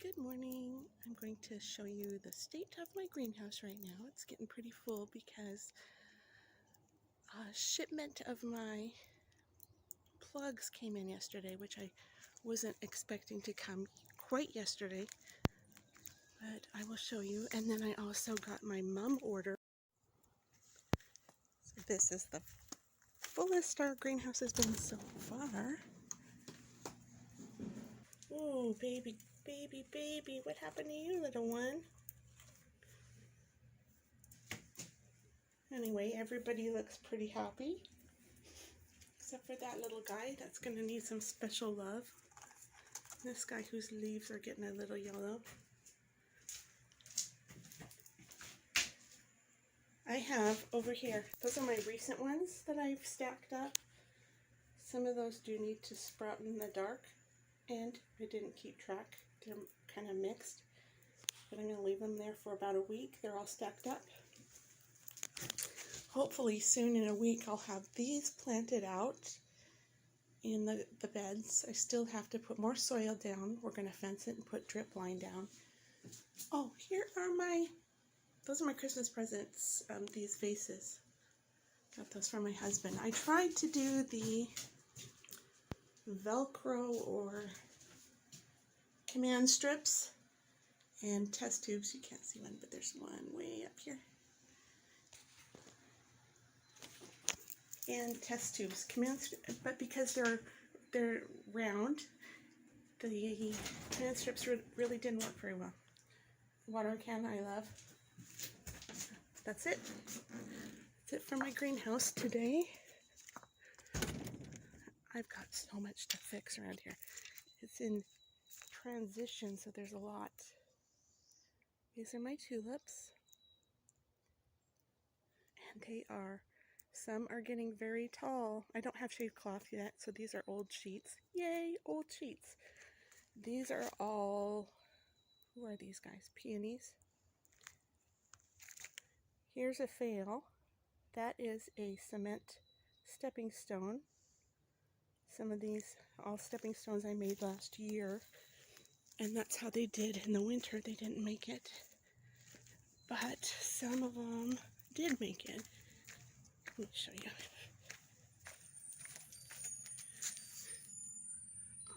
Good morning. I'm going to show you the state of my greenhouse right now. It's getting pretty full because a shipment of my plugs came in yesterday, which I wasn't expecting to come quite yesterday, but I will show you. And then I also got my mum order. So this is the fullest our greenhouse has been so far. Oh, baby, baby, baby, what happened to you, little one? Anyway, everybody looks pretty happy, except for that little guy that's going to need some special love. This guy whose leaves are getting a little yellow. I have over here, those are my recent ones that I've stacked up. Some of those do need to sprout in the dark, and I didn't keep track. They're kind of mixed, but I'm going to leave them there for about a week. They're all stacked up. Hopefully soon in a week I'll have these planted out in the beds. I still have to put more soil down. We're going to fence it and put drip line down. Oh, here are those are my Christmas presents, these vases. Got those from my husband. I tried to do the Velcro or command strips and test tubes. You can't see one, but there's one way up here. And test tubes, but because they're round, the command strips really didn't work very well. Water can I love. That's it. That's it for my greenhouse today. I've got so much to fix around here. It's in transition, so there's a lot. These are my tulips, and some are getting very tall. I don't have shaved cloth yet, so these are old sheets. Yay, old sheets. These are all, who are these guys? Peonies. Here's a fail. That is a cement stepping stone. Some of these, all stepping stones I made last year, and that's how they did in the winter. They didn't make it, but some of them did make it. Let me show you.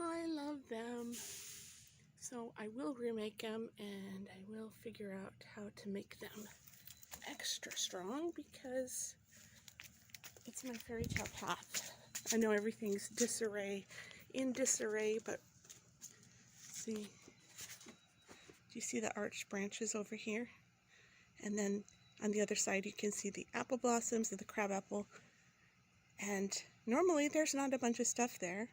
I love them. So I will remake them, and I will figure out how to make them extra strong because it's my fairy tale path. I know everything's in disarray, but see, do you see the arched branches over here? And then on the other side you can see the apple blossoms and the crabapple. And normally there's not a bunch of stuff there.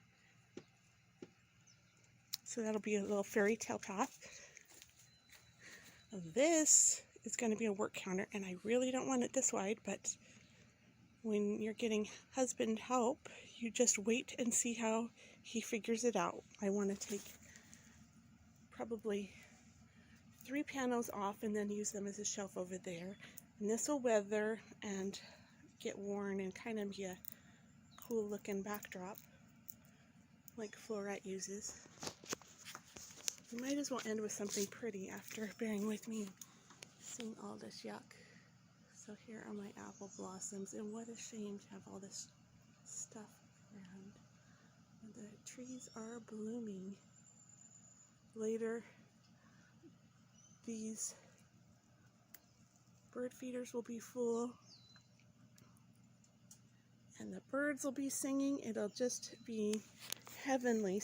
So that'll be a little fairy tale path. This is going to be a work counter, and I really don't want it this wide, but when you're getting husband help, you just wait and see how he figures it out. I want to take probably 3 panels off and then use them as a shelf over there. And this will weather and get worn and kind of be a cool looking backdrop like Florette uses. We might as well end with something pretty after bearing with me seeing all this yuck. So here are my apple blossoms, and what a shame to have all this stuff around. And the trees are blooming. Later, these bird feeders will be full, and the birds will be singing. It'll just be heavenly.